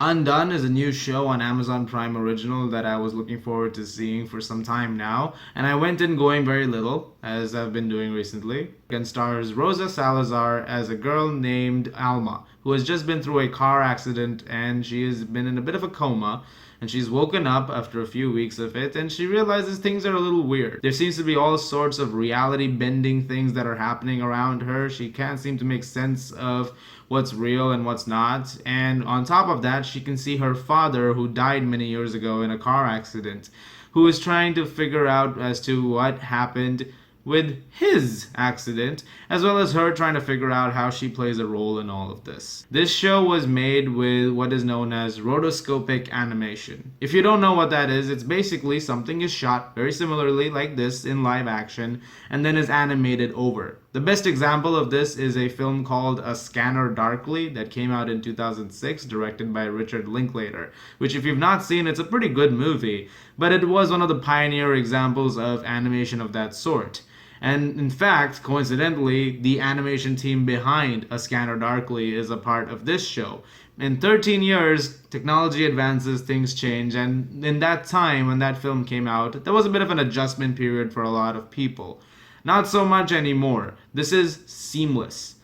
Undone is a new show on Amazon Prime Original that I was looking forward to seeing for some time now, and I went in going very little, as I've been doing recently. And stars Rosa Salazar as a girl named Alma, who has just been through a car accident and she has been in a bit of a coma. And she's woken up after a few weeks of it, and she realizes things are a little weird. There seems to be all sorts of reality bending things that are happening around her. She can't seem to make sense of what's real and what's not. And on top of that, she can see her father, who died many years ago in a car accident, who is trying to figure out as to what happened with his accident, as well as her trying to figure out how she plays a role in all of this. This show was made with what is known as rotoscopic animation. If you don't know what that is, it's basically something is shot very similarly like this in live action and then is animated over. The best example of this is a film called A Scanner Darkly that came out in 2006, directed by Richard Linklater, which if you've not seen, it's a pretty good movie, but it was one of the pioneer examples of animation of that sort. And in fact, coincidentally, the animation team behind A Scanner Darkly is a part of this show. In 13 years, technology advances, things change, and in that time when that film came out, there was a bit of an adjustment period for a lot of people. Not so much anymore. This is seamless.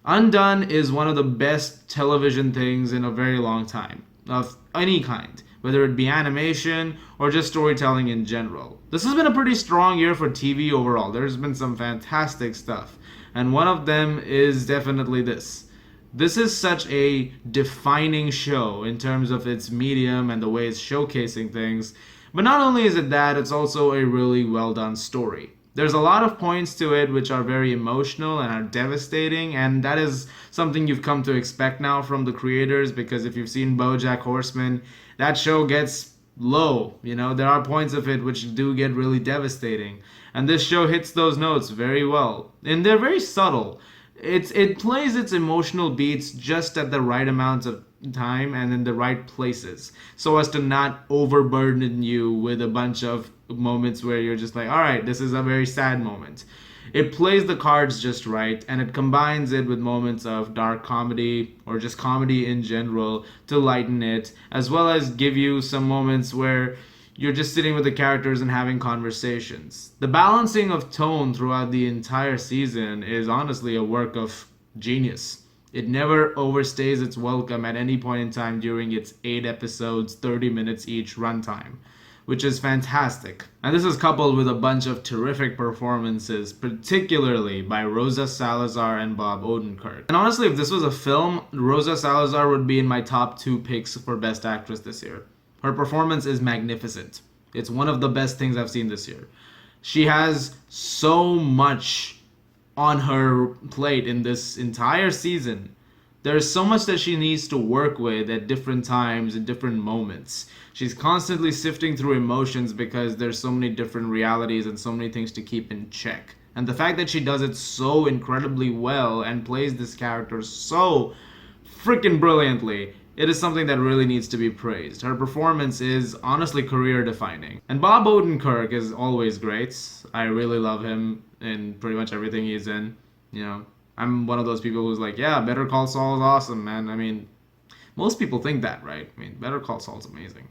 Undone is one of the best television things in a very long time, of any kind, whether it be animation or just storytelling in general. This has been a pretty strong year for TV overall. There's been some fantastic stuff, and one of them is definitely this. This is such a defining show in terms of its medium and the way it's showcasing things, but not only is it that, it's also a really well done story. There's a lot of points to it which are very emotional and are devastating, and that is something you've come to expect now from the creators, because if you've seen BoJack Horseman, that show gets low. There are points of it which do get really devastating, and this show hits those notes very well, and they're very subtle. It plays its emotional beats just at the right amount of time and in the right places, so as to not overburden you with a bunch of moments where you're just like, all right, this is a very sad moment. It plays the cards just right, and it combines it with moments of dark comedy or just comedy in general to lighten it, as well as give you some moments where you're just sitting with the characters and having conversations. The balancing of tone throughout the entire season is honestly a work of genius. It never overstays its welcome at any point in time during its 8 episodes, 30 minutes each runtime, which is fantastic. And this is coupled with a bunch of terrific performances, particularly by Rosa Salazar and Bob Odenkirk. And honestly, if this was a film, Rosa Salazar would be in my top 2 picks for Best Actress this year. Her performance is magnificent. It's one of the best things I've seen this year. She has so much on her plate in this entire season. There's so much that she needs to work with at different times and different moments. She's constantly sifting through emotions because there's so many different realities and so many things to keep in check. And the fact that she does it so incredibly well and plays this character so freaking brilliantly, it is something that really needs to be praised. Her performance is honestly career defining. And Bob Odenkirk is always great. I really love him in pretty much everything he's in. I'm one of those people who's like, yeah, Better Call Saul is awesome, man. I mean, most people think that, right? I mean, Better Call Saul's amazing.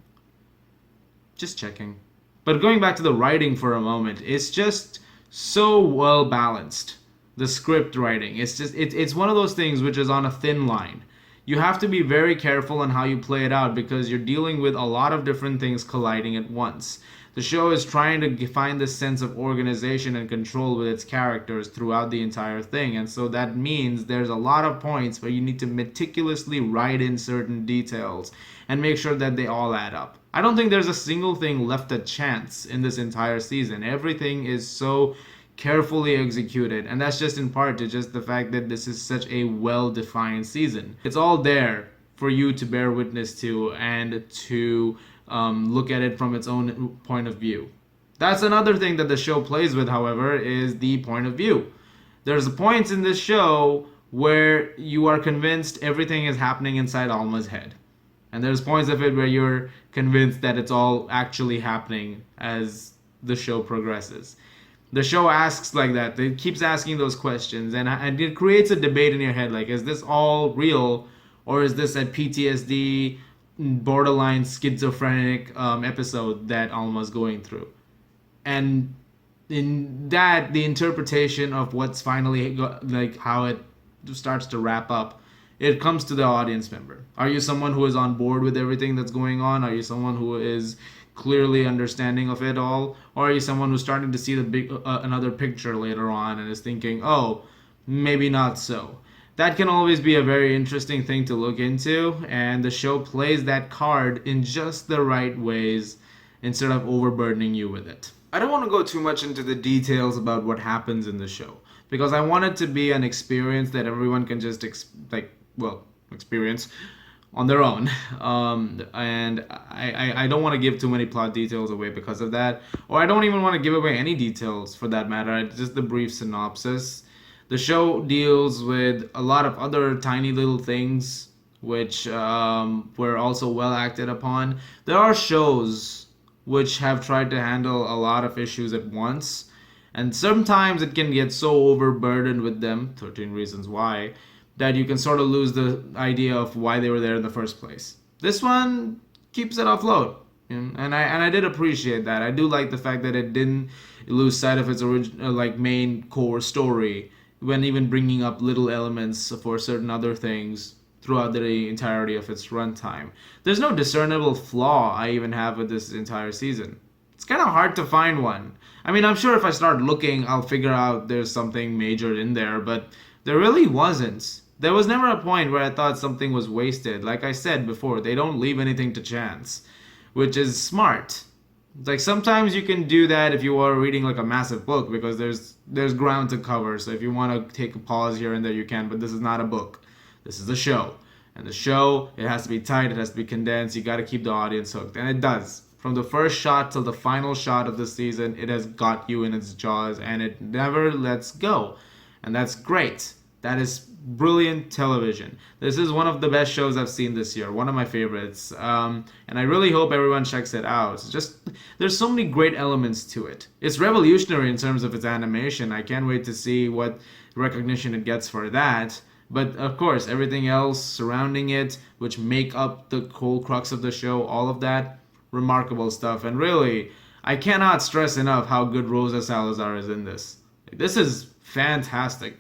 Just checking. But going back to the writing for a moment, it's just so well balanced. The script writing, it's one of those things which is on a thin line. You have to be very careful on how you play it out because you're dealing with a lot of different things colliding at once. The show is trying to find this sense of organization and control with its characters throughout the entire thing, and so that means there's a lot of points where you need to meticulously write in certain details and make sure that they all add up. I don't think there's a single thing left to chance in this entire season. Everything is so carefully executed, and that's just in part to just the fact that this is such a well-defined season. It's all there for you to bear witness to and to look at it from its own point of view. That's another thing that the show plays with, however, is the point of view. There's points in this show where you are convinced everything is happening inside Alma's head. And there's points of it where you're convinced that it's all actually happening as the show progresses. The show asks like that. It keeps asking those questions, and it creates a debate in your head, like, is this all real, or is this a PTSD borderline schizophrenic episode that Alma's going through. And in that, the interpretation of what's finally like how it starts to wrap up, it comes to the audience member. Are you someone who is on board with everything that's going on? Are you someone who is clearly understanding of it all, or are you someone who's starting to see the big another picture later on and is thinking, oh, maybe not so? That can always be a very interesting thing to look into, and the show plays that card in just the right ways instead of overburdening you with it. I don't want to go too much into the details about what happens in the show, because I want it to be an experience that everyone can just experience on their own. And I don't want to give too many plot details away because of that, or I don't even want to give away any details for that matter. Just the brief synopsis. The show deals with a lot of other tiny little things which were also well acted upon. There are shows which have tried to handle a lot of issues at once, and sometimes it can get so overburdened with them, 13 Reasons Why, that you can sort of lose the idea of why they were there in the first place. This one keeps it afloat, and I did appreciate that. I do like the fact that it didn't lose sight of its original, main core story, when even bringing up little elements for certain other things throughout the entirety of its runtime. There's no discernible flaw I even have with this entire season. It's kind of hard to find one. I mean, I'm sure if I start looking, I'll figure out there's something major in there, but there really wasn't. There was never a point where I thought something was wasted. Like I said before, they don't leave anything to chance, which is smart. Like, sometimes you can do that if you are reading like a massive book, because there's ground to cover. So if you want to take a pause here and there, you can. But this is not a book. This is a show. And the show, it has to be tight. It has to be condensed. You got to keep the audience hooked. And it does. From the first shot till the final shot of the season, it has got you in its jaws. And it never lets go. And that's great. That is brilliant television. This is one of the best shows I've seen this year. One of my favorites. And I really hope everyone checks it out. It's just, there's so many great elements to it. It's revolutionary in terms of its animation. I can't wait to see what recognition it gets for that. But of course, everything else surrounding it, which make up the whole crux of the show, all of that, remarkable stuff. And really, I cannot stress enough how good Rosa Salazar is in this. This is fantastic.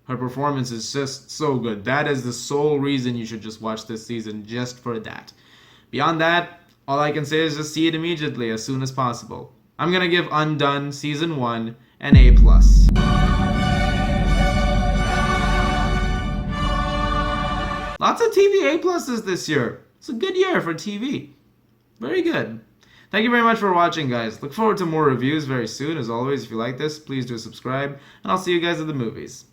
Her performance is just so good. That is the sole reason you should just watch this season, just for that. Beyond that, all I can say is just see it immediately, as soon as possible. I'm going to give Undone Season 1 an A+. Lots of TV A+'s this year. It's a good year for TV. Very good. Thank you very much for watching, guys. Look forward to more reviews very soon. As always, if you like this, please do subscribe, and I'll see you guys at the movies.